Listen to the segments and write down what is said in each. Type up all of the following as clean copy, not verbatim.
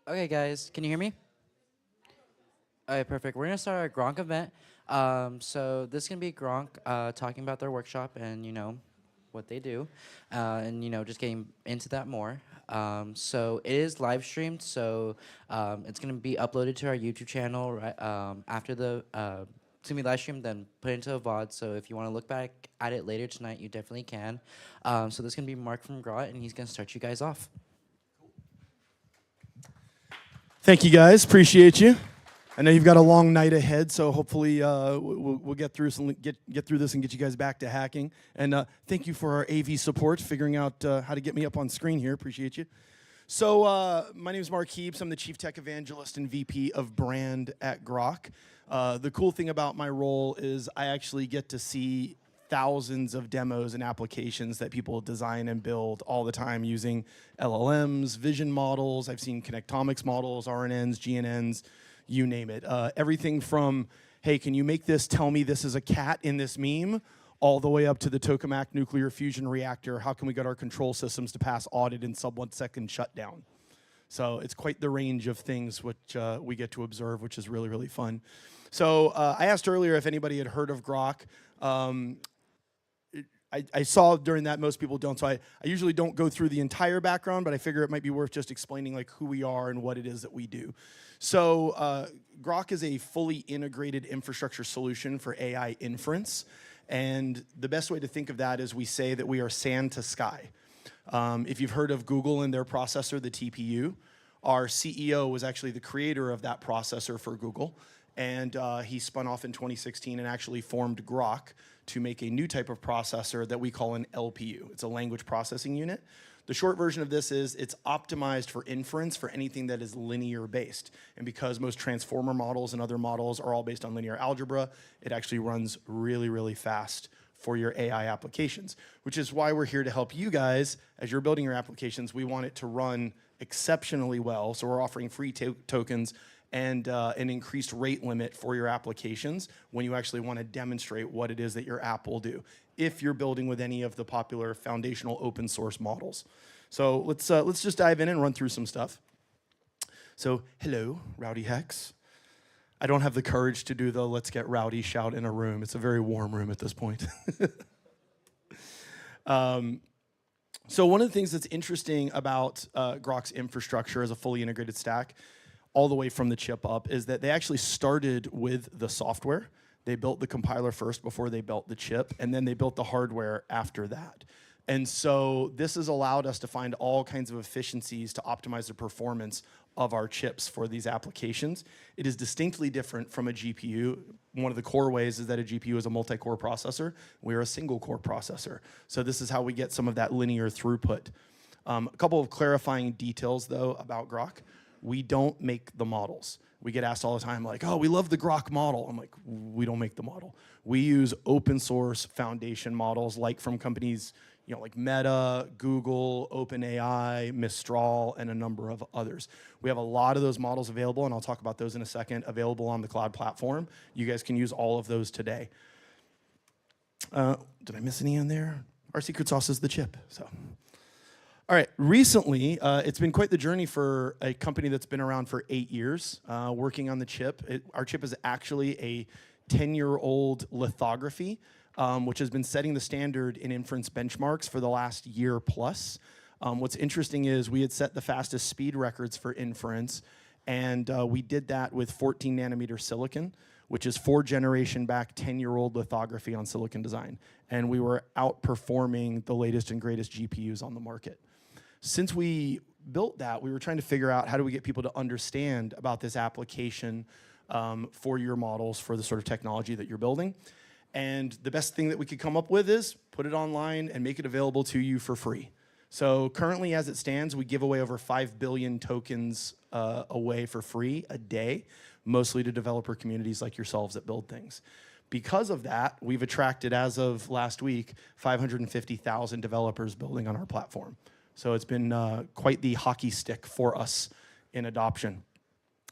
Okay, guys, can you hear me? Okay, perfect. We're gonna start our Groq event. So this is gonna be Groq talking about their workshop and what they do, and just getting into that more. So it is live streamed, so it's gonna be uploaded to our YouTube channel right after the it's gonna be live streamed, then put into a VOD. So if you want to look back at it later tonight, you definitely can. So this is gonna be Mark from Groq, and he's gonna start you guys off. Thank you, guys. Appreciate you. I know you've got a long night ahead, so hopefully we'll get through get through this and get you guys back to hacking. And thank you for our AV support, figuring out how to get me up on screen here. Appreciate you. So my name is Mark Heaps. I'm the Chief Tech Evangelist and VP of Brand at Groq. The cool thing about my role is I actually get to see thousands of demos and applications that people design and build all the time using LLMs, vision models. I've seen connectomics models, RNNs, GNNs, you name it. Everything from, hey, can you make this tell me this is a cat in this meme, all the way up to the tokamak nuclear fusion reactor. How can we get our control systems to pass audit in sub 1 second shutdown? So it's quite the range of things which we get to observe, which is really, really fun. So I asked earlier if anybody had heard of Groq. I saw during that most people don't, so I usually don't go through the entire background, but I figure it might be worth just explaining like who we are and what it is that we do. So Groq is a fully integrated infrastructure solution for AI inference, and the best way to think of that is we say that we are sand to sky. If you've heard of Google and their processor, the TPU, our CEO was actually the creator of that processor for Google, and he spun off in 2016 and actually formed Groq to make a new type of processor that we call an LPU. It's a language processing unit. The short version of this is it's optimized for inference for anything that is linear based. And because most transformer models and other models are all based on linear algebra, it actually runs really, really fast for your AI applications, which is why we're here to help you guys as you're building your applications. We want it to run exceptionally well. So we're offering free tokens and an increased rate limit for your applications when you actually want to demonstrate what it is that your app will do, if you're building with any of the popular foundational open source models. So let's just dive in and run through some stuff. So hello, Rowdy Hex. I don't have the courage to do the let's get rowdy shout in a room. It's a very warm room at this point. So one of the things that's interesting about Groq's infrastructure as a fully integrated stack, all the way from the chip up, is that they actually started with the software. They built the compiler first before they built the chip, and then they built the hardware after that. And so this has allowed us to find all kinds of efficiencies to optimize the performance of our chips for these applications. It is distinctly different from a GPU. One of the core ways is that a GPU is a multi-core processor. We're a single-core processor. So this is how we get some of that linear throughput. A couple of clarifying details, though, about Groq. We don't make the models. We get asked all the time, like, oh, we love the Groq model. I'm like, we don't make the model. We use open source foundation models, like from companies, like Meta, Google, OpenAI, Mistral, and a number of others. We have a lot of those models available, and I'll talk about those in a second, available on the cloud platform. You guys can use all of those today. Did I miss any in there? Our secret sauce is the chip, so. All right, recently, it's been quite the journey for a company that's been around for 8 years, working on the chip. Our chip is actually a 10-year-old lithography, which has been setting the standard in inference benchmarks for the last year plus. What's interesting is we had set the fastest speed records for inference, and we did that with 14 nanometer silicon, which is 4-generation back 10-year-old lithography on silicon design. And we were outperforming the latest and greatest GPUs on the market. Since we built that, we were trying to figure out how do we get people to understand about this application for your models, for the sort of technology that you're building. And the best thing that we could come up with is put it online and make it available to you for free. So currently, as it stands, we give away over 5 billion tokens away for free a day, mostly to developer communities like yourselves that build things. Because of that, we've attracted, as of last week, 550,000 developers building on our platform. So it's been quite the hockey stick for us in adoption.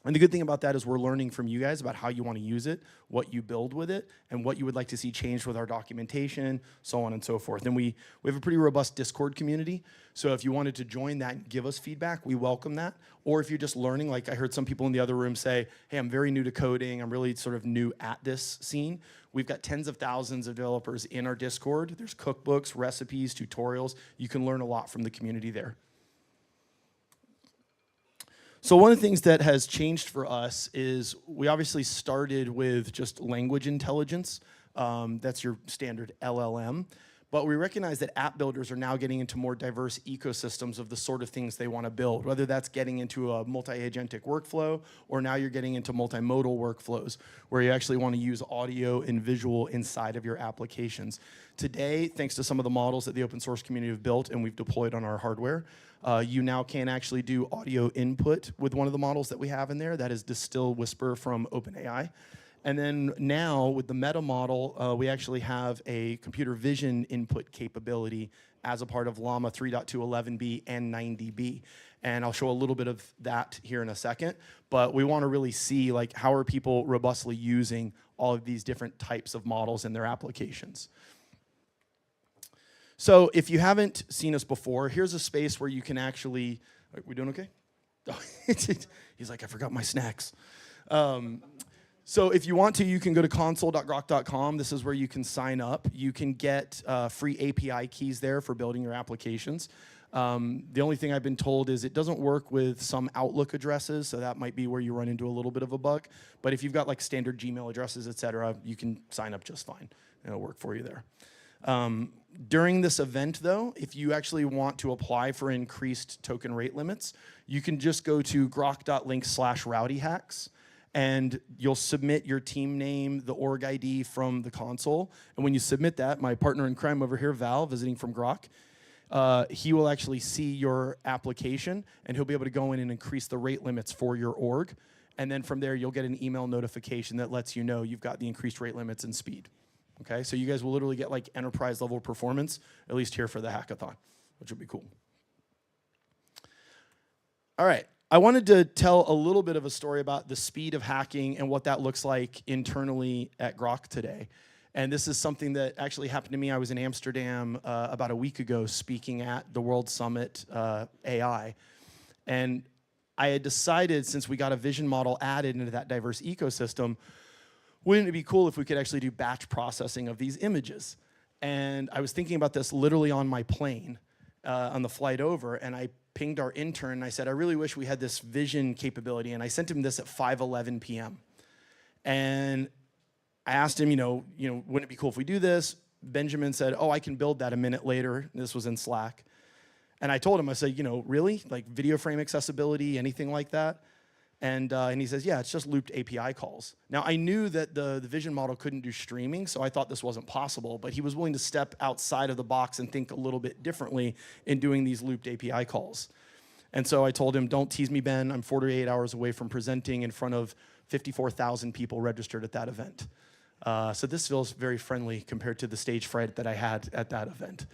And the good thing about that is we're learning from you guys about how you want to use it, what you build with it, and what you would like to see changed with our documentation, so on and so forth. And we have a pretty robust Discord community, so if you wanted to join that and give us feedback, we welcome that. Or if you're just learning, like I heard some people in the other room say, hey, I'm very new to coding, I'm really sort of new at this scene. We've got tens of thousands of developers in our Discord. There's cookbooks, recipes, tutorials. You can learn a lot from the community there. So one of the things that has changed for us is we obviously started with just language intelligence. That's your standard LLM. But we recognize that app builders are now getting into more diverse ecosystems of the sort of things they want to build, whether that's getting into a multi-agentic workflow, or now you're getting into multimodal workflows, where you actually want to use audio and visual inside of your applications. Today, thanks to some of the models that the open source community have built and we've deployed on our hardware, you now can actually do audio input with one of the models that we have in there. That is Distill Whisper from OpenAI. And then now with the meta model, we actually have a computer vision input capability as a part of Llama 3.2.11b and 9db. And I'll show a little bit of that here in a second. But we want to really see like how are people robustly using all of these different types of models in their applications. So if you haven't seen us before, here's a space where you can actually, are we doing okay? He's like, I forgot my snacks. So if you want to, you can go to console.groq.com. This is where you can sign up. You can get free API keys there for building your applications. The only thing I've been told is it doesn't work with some Outlook addresses, so that might be where you run into a little bit of a bug. But if you've got like standard Gmail addresses, et cetera, you can sign up just fine. It'll work for you there. During this event, though, if you actually want to apply for increased token rate limits, you can just go to groq.link/rowdyhacks, and you'll submit your team name, the org ID from the console. And when you submit that, my partner in crime over here, Val, visiting from Groq, he will actually see your application, and he'll be able to go in and increase the rate limits for your org. And then from there, you'll get an email notification that lets you know you've got the increased rate limits and speed. Okay, so you guys will literally get like enterprise level performance, at least here for the hackathon, which will be cool. All right, I wanted to tell a little bit of a story about the speed of hacking and what that looks like internally at Groq today. And this is something that actually happened to me. I was in Amsterdam about a week ago speaking at the World Summit AI. And I had decided, since we got a vision model added into that diverse ecosystem, wouldn't it be cool if we could actually do batch processing of these images? And I was thinking about this literally on my plane on the flight over, and I pinged our intern, and I said, I really wish we had this vision capability, and I sent him this at 5:11 p.m. And I asked him, wouldn't it be cool if we do this? Benjamin said, oh, I can build that a minute later. This was in Slack. And I told him, I said, really? Like video frame accessibility, anything like that? And he says, yeah, it's just looped API calls. Now, I knew that the vision model couldn't do streaming, so I thought this wasn't possible, but he was willing to step outside of the box and think a little bit differently in doing these looped API calls. And so I told him, don't tease me, Ben. I'm 48 hours away from presenting in front of 54,000 people registered at that event. So this feels very friendly compared to the stage fright that I had at that event.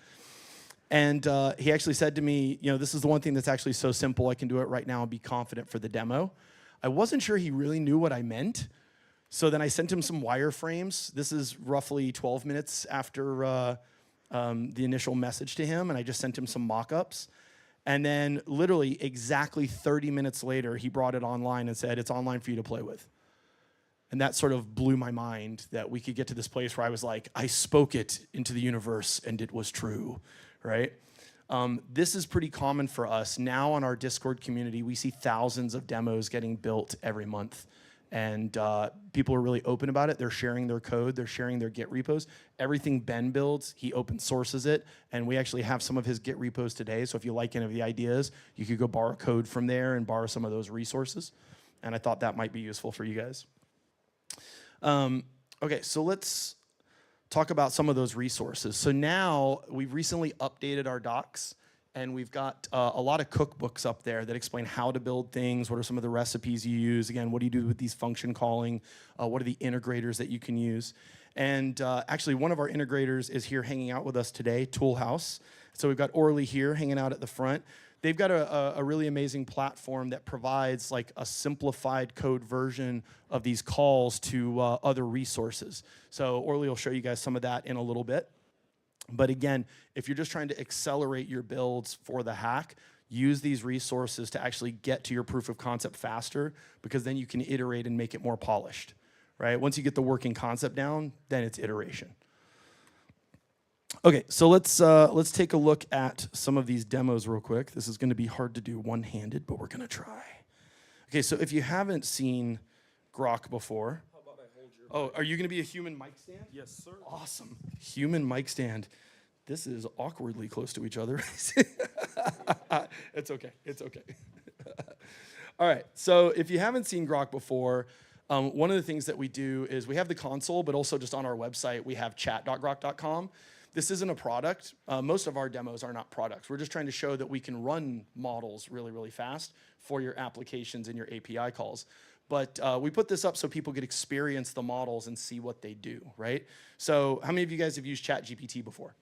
And he actually said to me, this is the one thing that's actually so simple, I can do it right now and be confident for the demo. I wasn't sure he really knew what I meant. So then I sent him some wireframes. This is roughly 12 minutes after the initial message to him, and I just sent him some mock-ups. And then literally exactly 30 minutes later, he brought it online and said, it's online for you to play with. And that sort of blew my mind that we could get to this place where I was like, I spoke it into the universe and it was true, right? This is pretty common for us. Now on our Discord community, we see thousands of demos getting built every month. And people are really open about it. They're sharing their code. They're sharing their Git repos. Everything Ben builds, he open sources it. And we actually have some of his Git repos today. So if you like any of the ideas, you could go borrow code from there and borrow some of those resources. And I thought that might be useful for you guys. Okay, so let's talk about some of those resources. So now we've recently updated our docs, and we've got a lot of cookbooks up there that explain how to build things, what are some of the recipes you use, again, what do you do with these function calling, what are the integrators that you can use. And actually, one of our integrators is here hanging out with us today, Toolhouse. So we've got Orly here hanging out at the front. they've got a really amazing platform that provides like a simplified code version of these calls to other resources. So Orly will show you guys some of that in a little bit. But again, if you're just trying to accelerate your builds for the hack, use these resources to actually get to your proof of concept faster, because then you can iterate and make it more polished, right? Once you get the working concept down, then it's iteration. Okay, so let's take a look at some of these demos real quick. This is going to be hard to do one-handed, but we're going to try. Okay, so if you haven't seen Groq before, How about I hold your are you going to be a human mic stand? Yes, sir. Awesome, human mic stand. This is awkwardly close to each other. It's okay. It's okay. All right. So if you haven't seen Groq before, one of the things that we do is we have the console, but also just on our website, we have chat.groq.com. This isn't a product. Most of our demos are not products. We're just trying to show that we can run models really, really fast for your applications and your API calls. But we put this up so people could experience the models and see what they do, right? So how many of you guys have used ChatGPT before?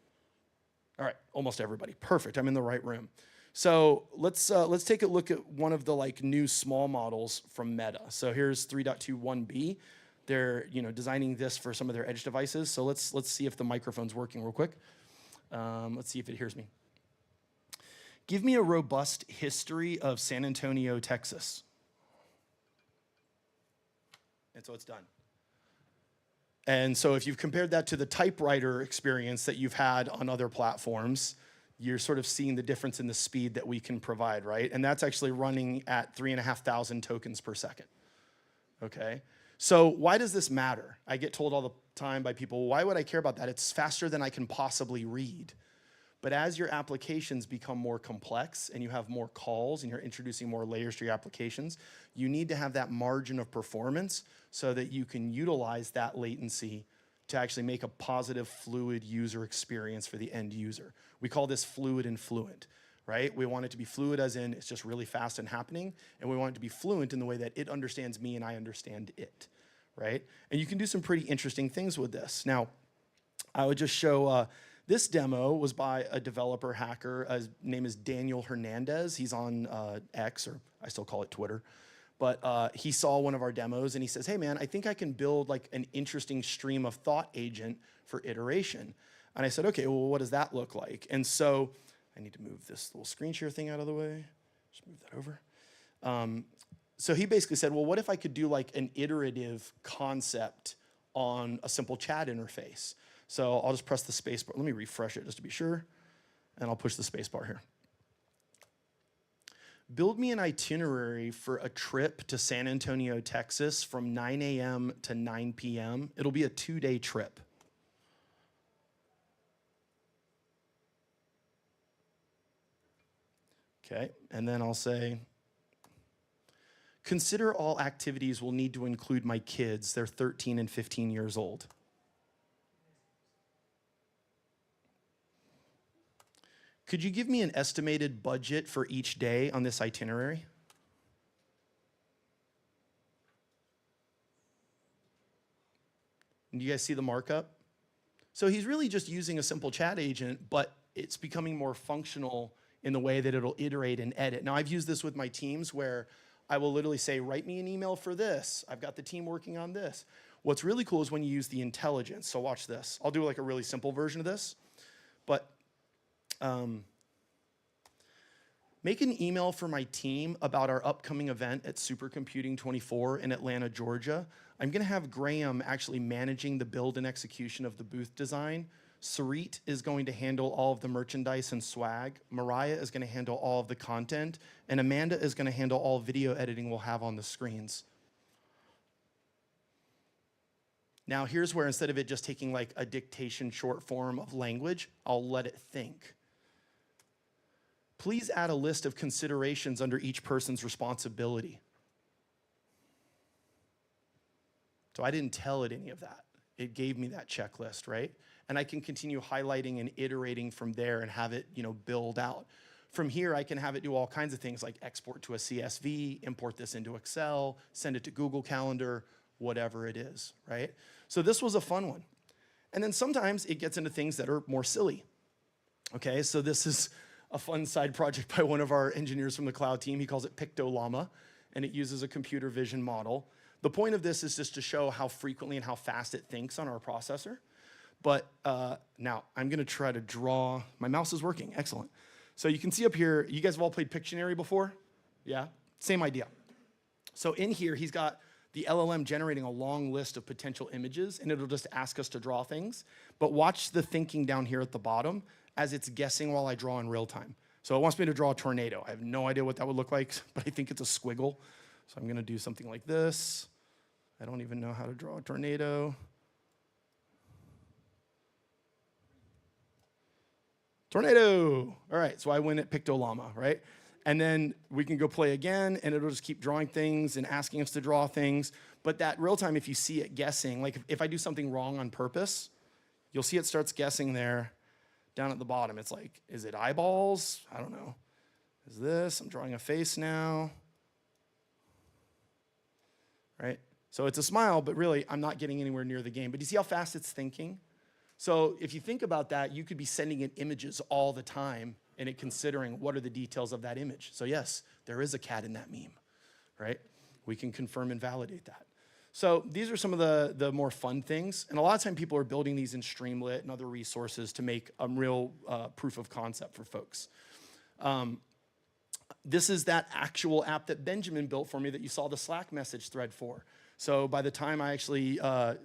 All right, almost everybody. Perfect. I'm in the right room. So let's take a look at one of the like new small models from Meta. So here's 3.21b. They're designing this for some of their edge devices. So let's see if the microphone's working real quick. Let's see if it hears me. Give me a robust history of San Antonio, Texas. And so it's done. And so if you've compared that to the typewriter experience that you've had on other platforms, you're sort of seeing the difference in the speed that we can provide, right? And that's actually running at 3,500 tokens per second, okay? So why does this matter? I get told all the time by people, why would I care about that? It's faster than I can possibly read. But as your applications become more complex and you have more calls and you're introducing more layers to your applications, you need to have that margin of performance so that you can utilize that latency to actually make a positive, fluid user experience for the end user. We call this fluid and fluent, right? We want it to be fluid as in it's just really fast and happening, and we want it to be fluent in the way that it understands me and I understand it, right? And you can do some pretty interesting things with this. Now, I would just show, this demo was by a developer hacker. His name is Daniel Hernandez. He's on X, or I still call it Twitter. But he saw one of our demos and he says, hey man, I think I can build like an interesting stream of thought agent for iteration. And I said, okay, well, what does that look like? And so I need to move this little screen share thing out of the way. Just move that over. So he basically said, well, what if I could do like an iterative concept on a simple chat interface? So I'll just press the space bar. Let me refresh it just to be sure. And I'll push the space bar here. Build me an itinerary for a trip to San Antonio, Texas from 9 a.m. to 9 p.m. It'll be a 2-day trip. Okay, and then I'll say, consider all activities will need to include my kids. They're 13 and 15 years old. Could you give me an estimated budget for each day on this itinerary? And you guys see the markup? So he's really just using a simple chat agent, but it's becoming more functional in the way that it'll iterate and edit. Now, I've used this with my teams where I will literally say, write me an email for this. I've got the team working on this. What's really cool is when you use the intelligence. So watch this. I'll do like a really simple version of this, but make an email for my team about our upcoming event at Supercomputing 24 in Atlanta, Georgia. I'm gonna have Graham actually managing the build and execution of the booth design. Sarit is going to handle all of the merchandise and swag. Mariah is gonna handle all of the content. And Amanda is gonna handle all video editing we'll have on the screens. Now here's where instead of it just taking like a dictation short form of language, I'll let it think. Please add a list of considerations under each person's responsibility. So I didn't tell it any of that. It gave me that checklist, right? And I can continue highlighting and iterating from there and have it, build out. From here, I can have it do all kinds of things like export to a CSV, import this into Excel, send it to Google Calendar, whatever it is, right? So this was a fun one. And then sometimes it gets into things that are more silly. Okay, so this is a fun side project by one of our engineers from the cloud team. He calls it Pictolama, and it uses a computer vision model. The point of this is just to show how frequently and how fast it thinks on our processor. But now I'm gonna try to draw, my mouse is working, excellent. So you can see up here, you guys have all played Pictionary before? Yeah, same idea. So in here, he's got the LLM generating a long list of potential images, and it'll just ask us to draw things. But watch the thinking down here at the bottom as it's guessing while I draw in real time. So it wants me to draw a tornado. I have no idea what that would look like, but I think it's a squiggle. So I'm gonna do something like this. I don't even know how to draw a tornado. Tornado! All right, so I win at Pictolama, right? And then we can go play again, and it'll just keep drawing things and asking us to draw things. But that real time, if you see it guessing, like if I do something wrong on purpose, you'll see it starts guessing there down at the bottom. It's like, is it eyeballs? I don't know. Is this? I'm drawing a face now. Right? So it's a smile, but really, I'm not getting anywhere near the game. But do you see how fast it's thinking? So if you think about that, you could be sending it images all the time and it considering what are the details of that image. So yes, there is a cat in that meme, right? We can confirm and validate that. So these are some of the more fun things. And a lot of time people are building these in Streamlit and other resources to make a real proof of concept for folks. This is that actual app that Benjamin built for me that you saw the Slack message thread for. So by the time I actually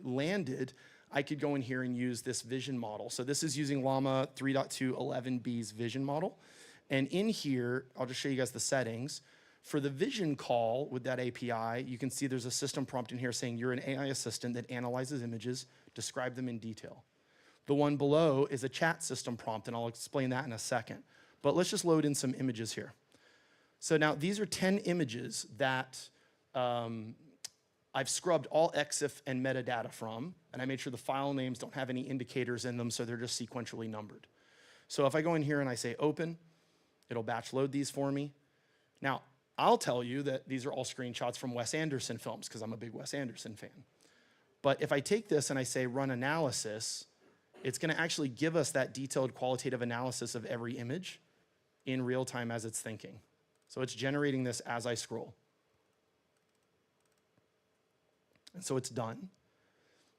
landed, I could go in here and use this vision model. So this is using Llama 3.2.11b's vision model. And in here, I'll just show you guys the settings. For the vision call with that API, you can see there's a system prompt in here saying you're an AI assistant that analyzes images, describe them in detail. The one below is a chat system prompt, and I'll explain that in a second. But let's just load in some images here. So now these are 10 images that I've scrubbed all EXIF and metadata from, and I made sure the file names don't have any indicators in them, so they're just sequentially numbered. So if I go in here and I say open, it'll batch load these for me. Now, I'll tell you that these are all screenshots from Wes Anderson films, because I'm a big Wes Anderson fan. But if I take this and I say run analysis, it's gonna actually give us that detailed qualitative analysis of every image in real time as it's thinking. So it's generating this as I scroll. And so it's done.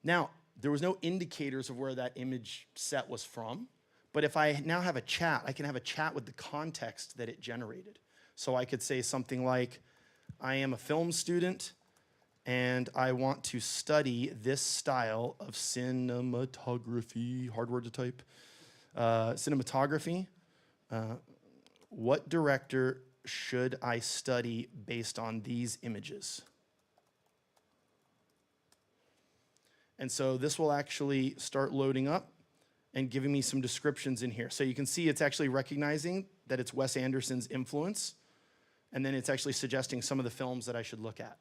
Now, there was no indicators of where that image set was from, but if I now have a chat, I can have a chat with the context that it generated. So I could say something like, I am a film student, and I want to study this style of cinematography, hard word to type, cinematography. What director should I study based on these images? And so this will actually start loading up and giving me some descriptions in here. So you can see it's actually recognizing that it's Wes Anderson's influence, and then it's actually suggesting some of the films that I should look at.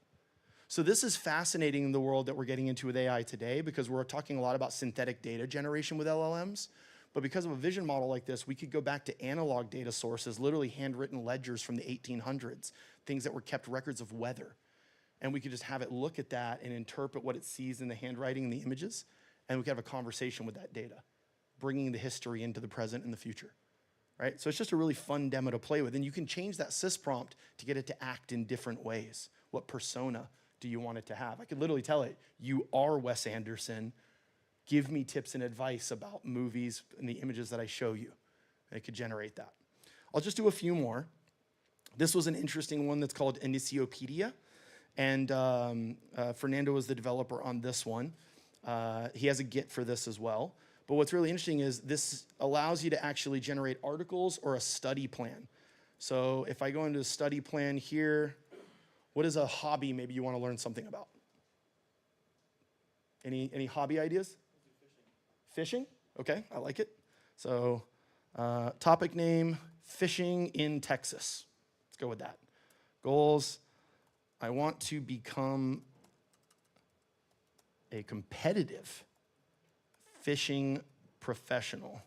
So this is fascinating in the world that we're getting into with AI today, because we're talking a lot about synthetic data generation with LLMs. But because of a vision model like this, we could go back to analog data sources, literally handwritten ledgers from the 1800s, things that were kept records of weather. And we could just have it look at that and interpret what it sees in the handwriting and the images, and we could have a conversation with that data, bringing the history into the present and the future, right? So it's just a really fun demo to play with, and you can change that sys prompt to get it to act in different ways. What persona do you want it to have? I could literally tell it, you are Wes Anderson, give me tips and advice about movies and the images that I show you. And it could generate that. I'll just do a few more. This was an interesting one that's called Iniciopedia. And Fernando was the developer on this one. He has a Git for this as well. But what's really interesting is this allows you to actually generate articles or a study plan. So if I go into the study plan here, what is a hobby maybe you want to learn something about? Any hobby ideas? Fishing? Okay, I like it. So topic name, fishing in Texas. Let's go with that. Goals. I want to become a competitive fishing professional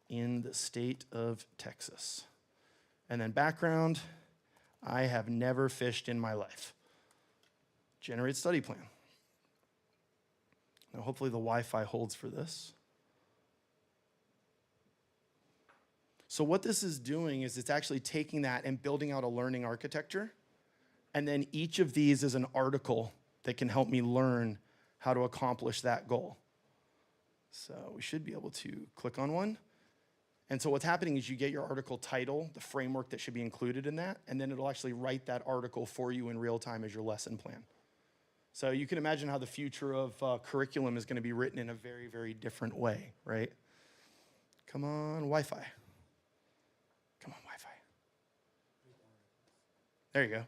in the state of Texas. And then background, I have never fished in my life. Generate study plan. Now hopefully the Wi-Fi holds for this. So what this is doing is it's actually taking that and building out a learning architecture. And then each of these is an article that can help me learn how to accomplish that goal. So we should be able to click on one. And so what's happening is you get your article title, the framework that should be included in that, and then it'll actually write that article for you in real time as your lesson plan. So you can imagine how the future of curriculum is going to be written in a very, very different way, right? Come on, Wi-Fi. Come on, Wi-Fi. There you go.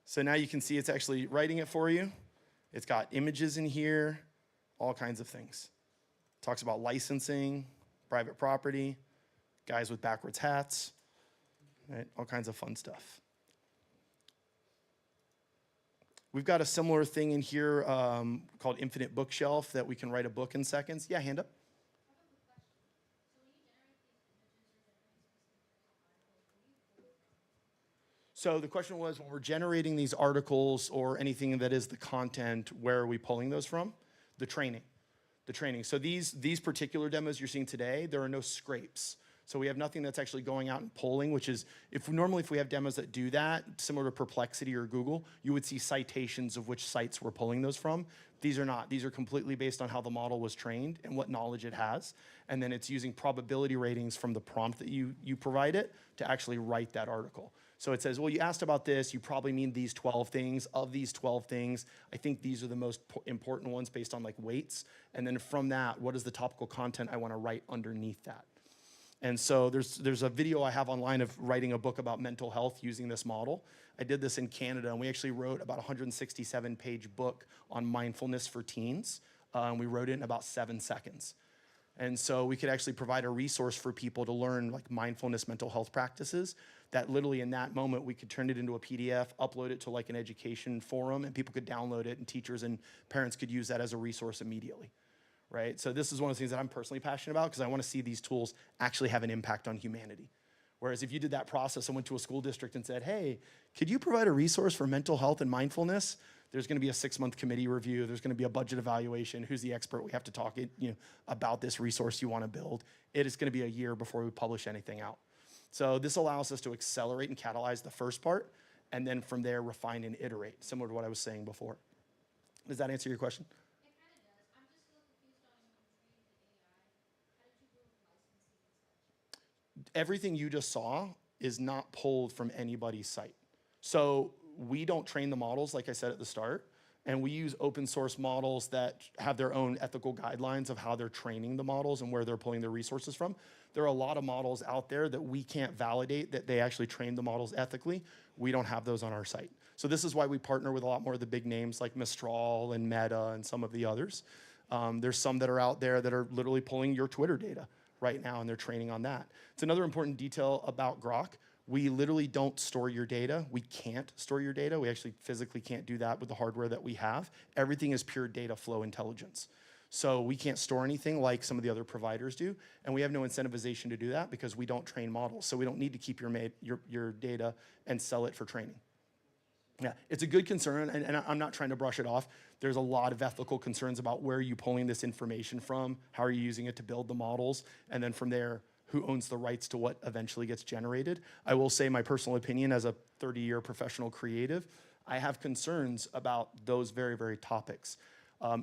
So now you can see it's actually writing it for you. It's got images in here, all kinds of things. Talks about licensing, private property, guys with backwards hats, right? All kinds of fun stuff. We've got a similar thing in here called Infinite Bookshelf that we can write a book in seconds. Yeah, hand up. So the question was, when we're generating these articles or anything that is the content, where are we pulling those from? The training. So these particular demos you're seeing today, there are no scrapes. So we have nothing that's actually going out and polling, which is, if we have demos that do that, similar to Perplexity or Google, you would see citations of which sites we're pulling those from. These are not. These are completely based on how the model was trained and what knowledge it has. And then it's using probability ratings from the prompt that you provide it to actually write that article. So it says, well, you asked about this, you probably mean these 12 things. Of these 12 things, I think these are the most important ones based on like weights. And then from that, what is the topical content I want to write underneath that? And so there's a video I have online of writing a book about mental health using this model. I did this in Canada, and we actually wrote about a 167-page book on mindfulness for teens. And we wrote it in about 7 seconds. And so we could actually provide a resource for people to learn like mindfulness mental health practices that literally in that moment we could turn it into a PDF, upload it to like an education forum, and people could download it, and teachers and parents could use that as a resource immediately. Right? So this is one of the things that I'm personally passionate about, because I want to see these tools actually have an impact on humanity. Whereas if you did that process and went to a school district and said, hey, could you provide a resource for mental health and mindfulness? There's going to be a 6-month committee review. There's going to be a budget evaluation. Who's the expert? We have to talk about this resource you want to build. It is going to be a year before we publish anything out. So this allows us to accelerate and catalyze the first part, and then from there refine and iterate, similar to what I was saying before. Does that answer your question? Everything you just saw is not pulled from anybody's site. So we don't train the models, like I said at the start, and we use open source models that have their own ethical guidelines of how they're training the models and where they're pulling their resources from. There are a lot of models out there that we can't validate that they actually trained the models ethically. We don't have those on our site. So this is why we partner with a lot more of the big names like Mistral and Meta and some of the others. There's some that are out there that are literally pulling your Twitter data right now, and they're training on that. It's another important detail about Groq. We literally don't store your data. We can't store your data. We actually physically can't do that with the hardware that we have. Everything is pure data flow intelligence. So we can't store anything like some of the other providers do, and we have no incentivization to do that because we don't train models. So we don't need to keep your data and sell it for training. Yeah, it's a good concern, and I'm not trying to brush it off. There's a lot of ethical concerns about where are you pulling this information from, how are you using it to build the models, and then from there, who owns the rights to what eventually gets generated. I will say my personal opinion as a 30-year professional creative, I have concerns about those very, very topics.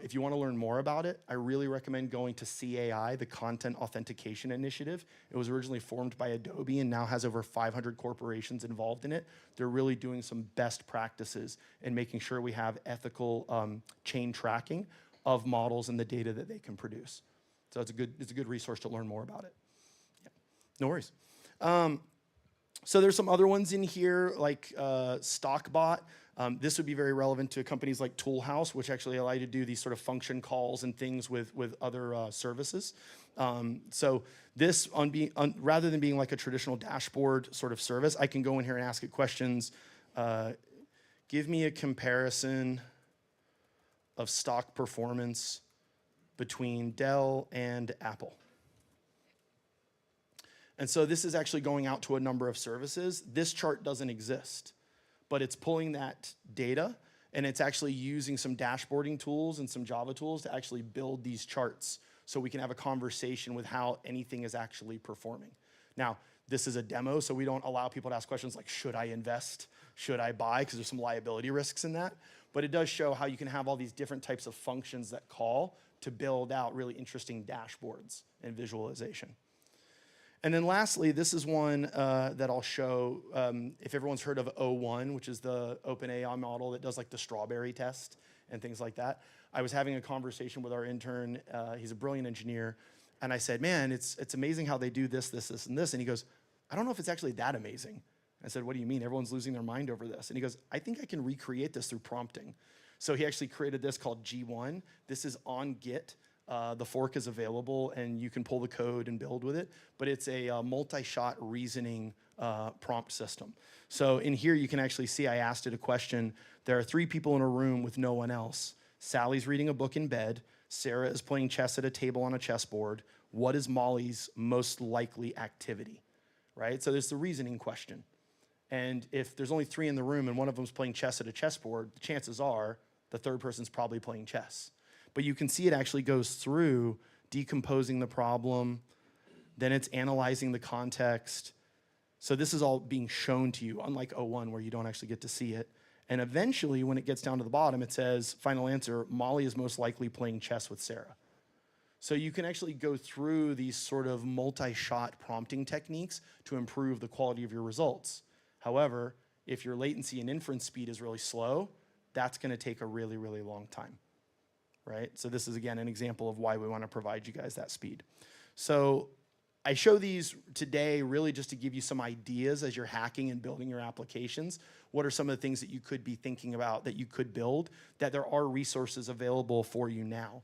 If you want to learn more about it, I really recommend going to CAI, the Content Authentication Initiative. It was originally formed by Adobe and now has over 500 corporations involved in it. They're really doing some best practices in making sure we have ethical chain tracking of models and the data that they can produce. So it's a good resource to learn more about it. Yeah. No worries. So there's some other ones in here like StockBot. This would be very relevant to companies like Toolhouse, which actually allow you to do these sort of function calls and things with other services. So this, rather than being like a traditional dashboard sort of service, I can go in here and ask it questions. Give me a comparison of stock performance between Dell and Apple. And so this is actually going out to a number of services. This chart doesn't exist, but it's pulling that data, and it's actually using some dashboarding tools and some Java tools to actually build these charts so we can have a conversation with how anything is actually performing. Now, this is a demo, so we don't allow people to ask questions like, should I invest? Should I buy? Because there's some liability risks in that. But it does show how you can have all these different types of functions that call to build out really interesting dashboards and visualization. And then lastly, this is one that I'll show, if everyone's heard of O1, which is the OpenAI model that does like the strawberry test and things like that. I was having a conversation with our intern. He's a brilliant engineer. And I said, man, it's amazing how they do this, and this. And he goes, I don't know if it's actually that amazing. I said, what do you mean? Everyone's losing their mind over this. And he goes, I think I can recreate this through prompting. So he actually created this called G1. This is on Git. The fork is available, and you can pull the code and build with it. But it's a multi-shot reasoning prompt system. So in here, you can actually see I asked it a question. There are 3 people in a room with no one else. Sally's reading a book in bed. Sarah is playing chess at a table on a chessboard. What is Molly's most likely activity? Right? So there's the reasoning question. And if there's only 3 in the room and one of them's playing chess at a chessboard, the chances are the third person's probably playing chess. But you can see it actually goes through decomposing the problem, then it's analyzing the context. So this is all being shown to you, unlike O1 where you don't actually get to see it. And eventually, when it gets down to the bottom, it says, final answer, Molly is most likely playing chess with Sarah. So you can actually go through these sort of multi-shot prompting techniques to improve the quality of your results. However, if your latency and inference speed is really slow, that's going to take a really, really long time, right? So this is, again, an example of why we want to provide you guys that speed. So I show these today really just to give you some ideas as you're hacking and building your applications. What are some of the things that you could be thinking about that you could build, that there are resources available for you now?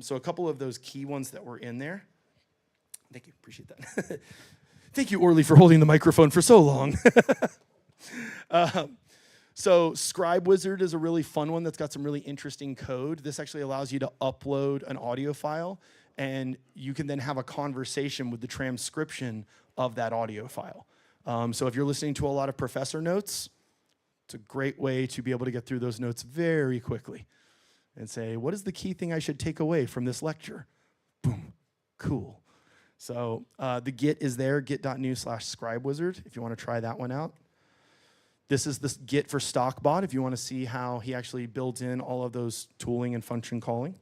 So a couple of those key ones that were in there. Thank you, appreciate that. Thank you, Orly, for holding the microphone for so long. So Scribe Wizard is a really fun one that's got some really interesting code. This actually allows you to upload an audio file, and you can then have a conversation with the transcription of that audio file. So if you're listening to a lot of professor notes, it's a great way to be able to get through those notes very quickly and say, what is the key thing I should take away from this lecture? Boom, cool. So the Git is there, git.new/scribewizard, if you want to try that one out. This is the Git for StockBot, if you want to see how he actually builds in all of those tooling and function calling.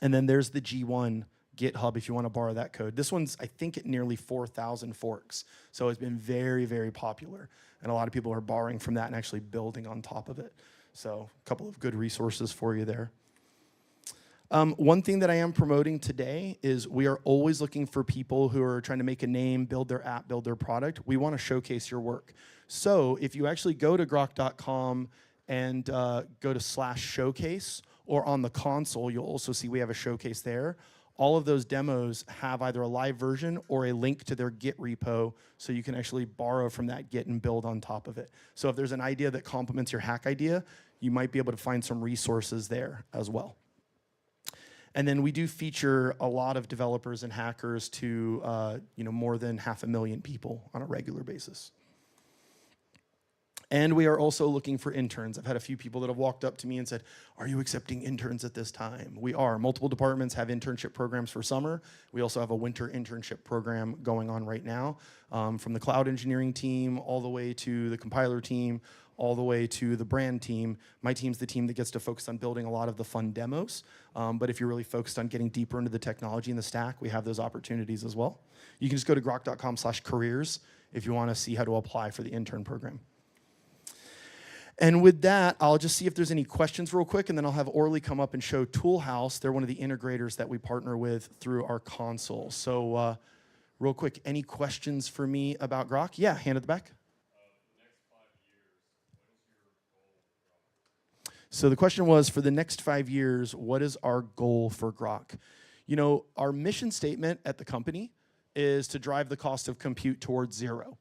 And then there's the G1 GitHub, if you want to borrow that code. This one's, I think, at nearly 4,000 forks. So it's been very, very popular. And a lot of people are borrowing from that and actually building on top of it. So a couple of good resources for you there. One thing that I am promoting today is we are always looking for people who are trying to make a name, build their app, build their product. We want to showcase your work. So if you actually go to groq.com and go to /showcase, or on the console, you'll also see we have a showcase there. All of those demos have either a live version or a link to their Git repo, so you can actually borrow from that Git and build on top of it. So if there's an idea that complements your hack idea, you might be able to find some resources there as well. And then we do feature a lot of developers and hackers to more than 500,000 people on a regular basis. And we are also looking for interns. I've had a few people that have walked up to me and said, are you accepting interns at this time? We are. Multiple departments have internship programs for summer. We also have a winter internship program going on right now, from the cloud engineering team all the way to the compiler team, all the way to the brand team. My team's the team that gets to focus on building a lot of the fun demos. But if you're really focused on getting deeper into the technology and the stack, we have those opportunities as well. You can just go to groq.com/careers if you want to see how to apply for the intern program. And with that, I'll just see if there's any questions real quick, and then I'll have Orly come up and show Toolhouse. They're one of the integrators that we partner with through our console. So real quick, any questions for me about Groq? Yeah, hand at the back. So the question was, for the next 5 years, what is our goal for Groq? You know, our mission statement at the company is to drive the cost of compute towards 0.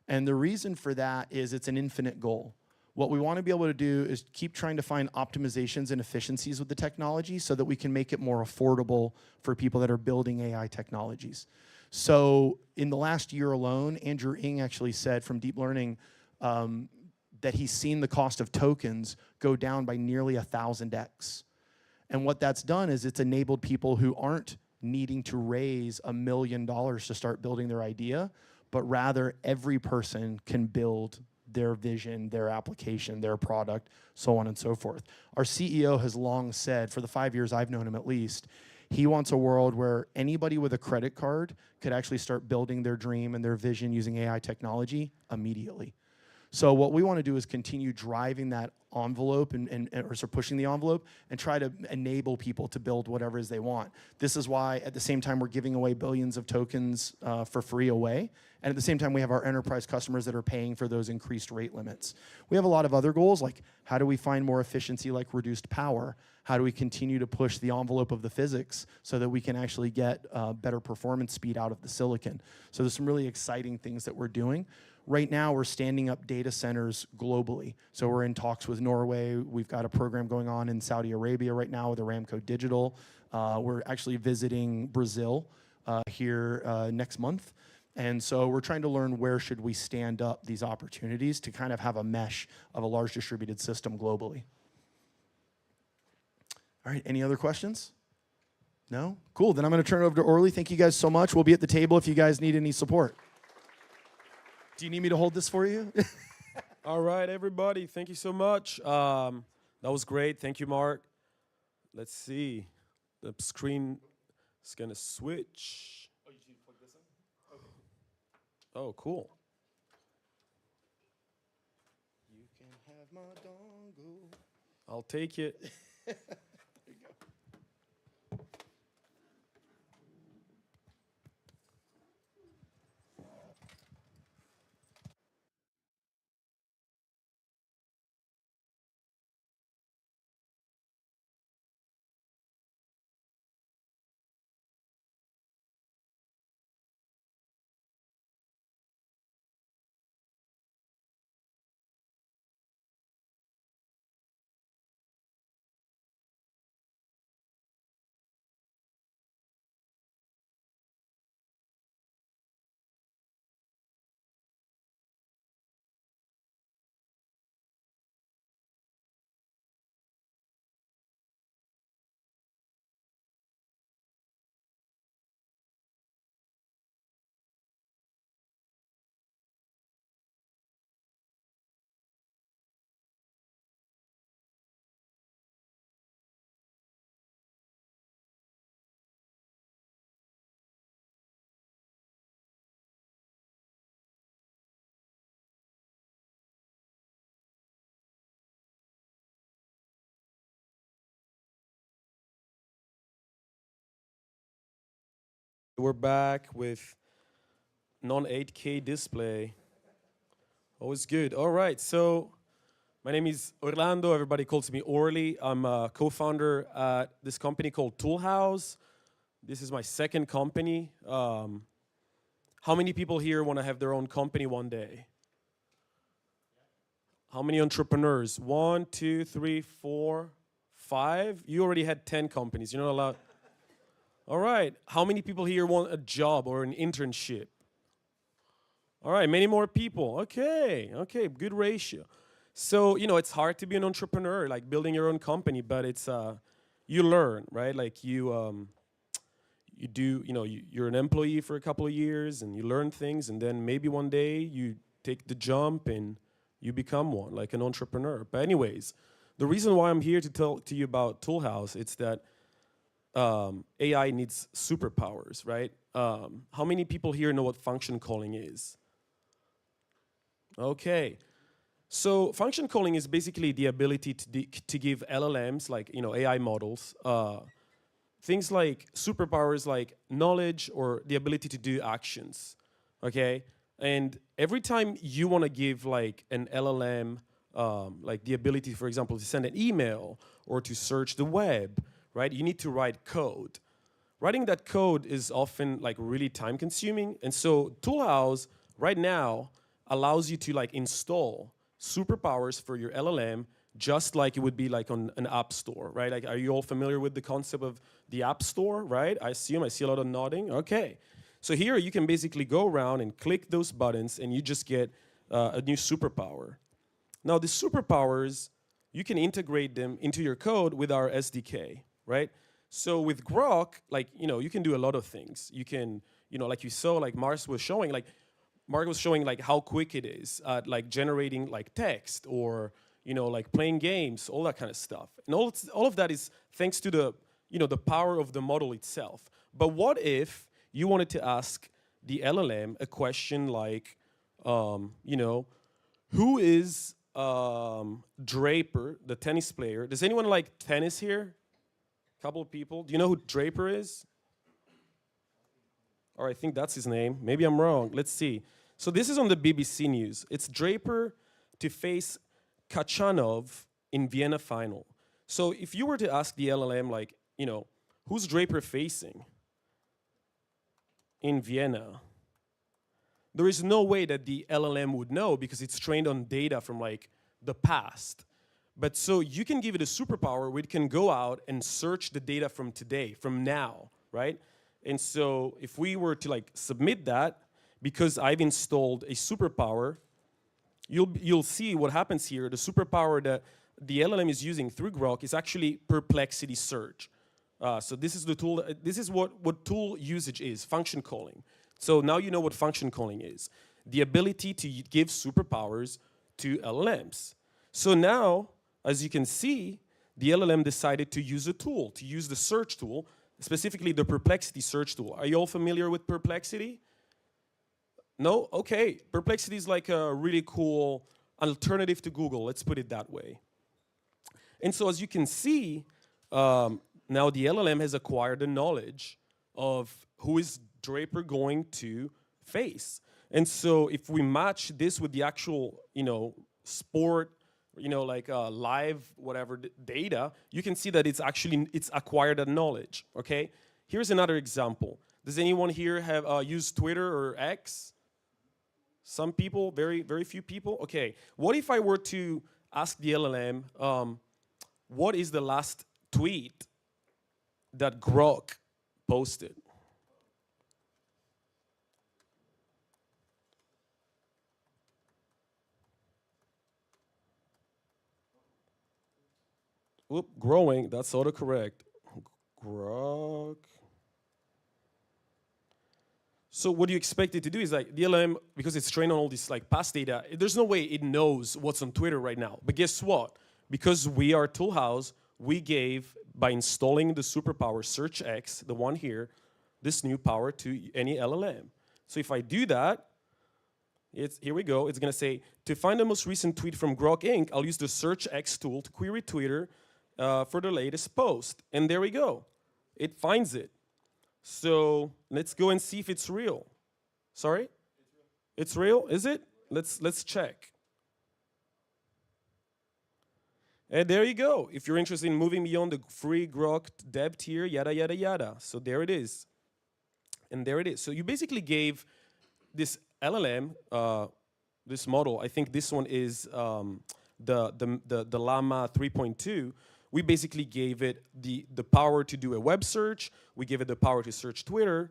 And the reason for that is it's an infinite goal. What we want to be able to do is keep trying to find optimizations and efficiencies with the technology so that we can make it more affordable for people that are building AI technologies. So in the last year alone, Andrew Ng actually said from deep learning that he's seen the cost of tokens go down by nearly 1,000x. And what that's done is it's enabled people who aren't needing to raise $1 million to start building their idea, but rather every person can build their vision, their application, their product, so on and so forth. Our CEO has long said, for the 5 years I've known him at least, he wants a world where anybody with a credit card could actually start building their dream and their vision using AI technology immediately. So what we want to do is continue driving that envelope or sort of pushing the envelope and try to enable people to build whatever it is they want. This is why at the same time we're giving away billions of tokens for free away. And at the same time we have our enterprise customers that are paying for those increased rate limits. We have a lot of other goals, like how do we find more efficiency like reduced power? How do we continue to push the envelope of the physics so that we can actually get better performance speed out of the silicon? So there's some really exciting things that we're doing. Right now, we're standing up data centers globally. So we're in talks with Norway. We've got a program going on in Saudi Arabia right now with Aramco Digital. We're actually visiting Brazil here next month. And so we're trying to learn where should we stand up these opportunities to kind of have a mesh of a large distributed system globally. All right, any other questions? No? Cool, then I'm gonna turn it over to Orly. Thank you guys so much. We'll be at the table if you guys need any support. Do you need me to hold this for you? All right, everybody, thank you so much. That was great. Thank you, Mark. Let's see. The screen is going to switch. Oh, you need to plug this in? Okay. Oh, cool. You can have my dongle. I'll take it. There you go. We're back with non-8K display. Always good. All right, so my name is Orlando. Everybody calls me Orly. I'm a co-founder at this company called Toolhouse. This is my second company. How many people here want to have their own company one day? How many entrepreneurs? 1, 2, 3, 4, 5? You already had 10 companies. You're not allowed. All right. How many people here want a job or an internship? All right, many more people. Okay, good ratio. So, it's hard to be an entrepreneur, like building your own company, but it's, you learn, right? Like you're an employee for a couple of years and you learn things, and then maybe one day you take the jump and you become one, like an entrepreneur. But anyways, the reason why I'm here to talk to you about Toolhouse, it's that AI needs superpowers, right? How many people here know what function calling is? Okay. So function calling is basically the ability to give LLMs, like AI models, things like superpowers like knowledge or the ability to do actions, okay? And every time you want to give like an LLM, like the ability, for example, to send an email or to search the web, right? You need to write code. Writing that code is often like really time consuming. And so Toolhouse right now allows you to like install superpowers for your LLM just like it would be like on an app store, right? Like, are you all familiar with the concept of the app store, right? I see a lot of nodding. Okay. So here you can basically go around and click those buttons and you just get a new superpower. Now the superpowers, you can integrate them into your code with our SDK, right? So with Groq, like, you can do a lot of things. You can, like you saw, like Mark was showing, like how quick it is at like generating like text or, like playing games, all that kind of stuff. And all of that is thanks to the, the power of the model itself. But what if you wanted to ask the LLM a question like, who is Draper, the tennis player? Does anyone like tennis here? A couple of people. Do you know who Draper is? Or I think that's his name. Maybe I'm wrong. Let's see. So this is on the BBC News. It's Draper to face Kachanov in Vienna final. So if you were to ask the LLM, like, who's Draper facing in Vienna? There is no way that the LLM would know because it's trained on data from like the past. But so you can give it a superpower where it can go out and search the data from today, from now, right? And so if we were to like submit that, because I've installed a superpower, you'll see what happens here. The superpower that the LLM is using through Groq is actually perplexity search. So this is the tool. This is what tool usage is, function calling. So now you know what function calling is. The ability to give superpowers to LLMs. So now, as you can see, the LLM decided to use a tool, to use the search tool, specifically the perplexity search tool. Are you all familiar with perplexity? No? Okay. Perplexity is like a really cool alternative to Google, let's put it that way. And so as you can see, now the LLM has acquired the knowledge of who is Draper going to face. And so if we match this with the actual, sport, like live whatever data, you can see that it's acquired that knowledge, okay? Here's another example. Does anyone here have used Twitter or X? Some people, very, very few people? Okay, what if I were to ask the LLM, what is the last tweet that Groq posted? Whoop, growing, that's autocorrect. Groq. So what you expect it to do is like the LLM, because it's trained on all this like past data, there's no way it knows what's on Twitter right now. But guess what? Because we are Toolhouse, we gave, by installing the superpower RHX, the one here, this new power to any LLM. So if I do that, here we go. It's going to say, to find the most recent tweet from Groq Inc., I'll use the RHX tool to query Twitter for the latest post. And there we go. It finds it. So let's go and see if it's real. Sorry? It's real? Is it? Let's check. And there you go. If you're interested in moving beyond the free Groq dev tier, yada, yada, yada. So there it is. And there it is. So you basically gave this LLM, this model, I think this one is the Llama 3.2, we basically gave it the power to do a web search, we gave it the power to search Twitter,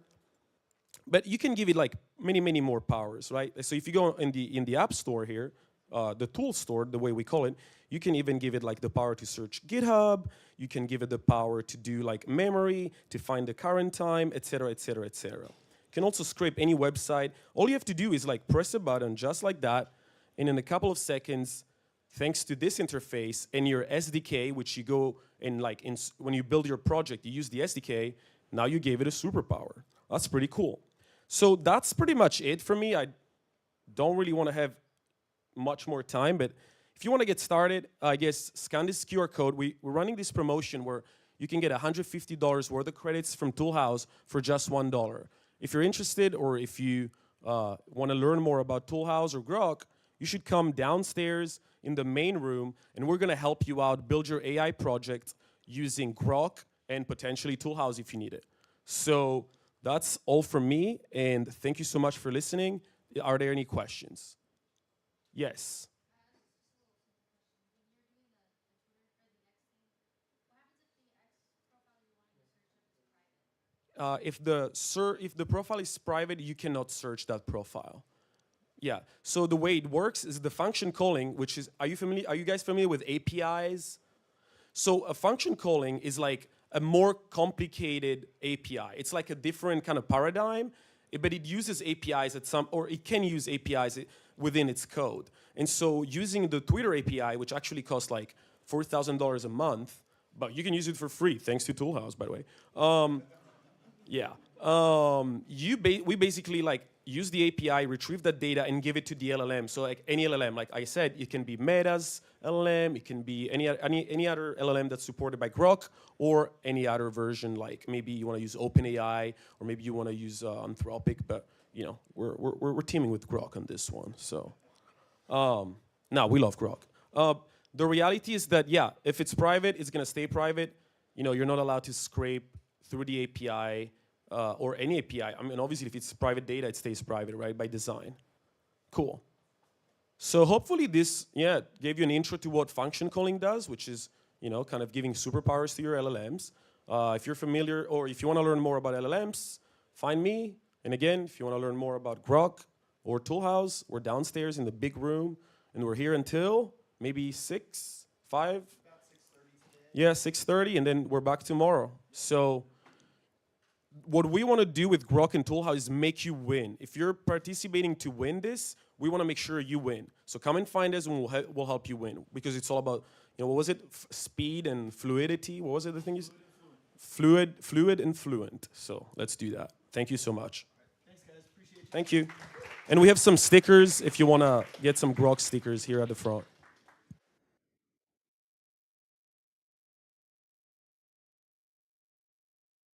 but you can give it like many, many more powers, right? So if you go in the App Store here, the tool store, the way we call it, you can even give it like the power to search GitHub, you can give it the power to do like memory, to find the current time, etc., etc., etc. You can also scrape any website. All you have to do is like press a button just like that, and in a couple of seconds, thanks to this interface and your SDK, which you go and like when you build your project, you use the SDK, now you gave it a superpower. That's pretty cool. So that's pretty much it for me. I don't really want to have much more time, but if you want to get started, I guess scan this QR code. We're running this promotion where you can get $150 worth of credits from Toolhouse for just $1. If you're interested or if you want to learn more about Toolhouse or Groq, you should come downstairs in the main room, and we're going to help you out build your AI project using Groq and potentially Toolhouse if you need it. So that's all from me, and thank you so much for listening. Are there any questions? Yes. If the profile is private, you cannot search that profile. Yeah. So the way it works is the function calling, which is, are you guys familiar with APIs? So a function calling is like a more complicated API. It's like a different kind of paradigm, but it uses APIs at some, or it can use APIs within its code. And so using the Twitter API, which actually costs like $4,000 a month, but you can use it for free, thanks to Toolhouse, by the way. We basically like use the API, retrieve that data, and give it to the LLM. So like any LLM, like I said, it can be Meta's LLM, it can be any other LLM that's supported by Groq, or any other version, like maybe you want to use OpenAI, or maybe you want to use Anthropic, but you know, we're teaming with Groq on this one. So, now we love Groq. The reality is that, yeah, if it's private, it's gonna stay private. You know, you're not allowed to scrape through the API, or any API. I mean, obviously, if it's private data, it stays private, right, by design. Cool. So hopefully this, yeah, gave you an intro to what function calling does, which is, you know, kind of giving superpowers to your LLMs. If you're familiar, or if you want to learn more about LLMs, find me. And again, if you want to learn more about Groq or Toolhouse, we're downstairs in the big room, and we're here until maybe 6, 5? About 6:30 today. Yeah, 6:30, and then we're back tomorrow. So what we want to do with Groq and Toolhouse is make you win. If you're participating to win this, we want to make sure you win. So come and find us, and we'll help you win, because it's all about, you know, what was it? Speed and fluidity. What was it? The thing is, fluid and fluent. So let's do that. Thank you so much. Thanks, guys. Appreciate it. Thank you. And we have some stickers if you want to get some Groq stickers here at the front.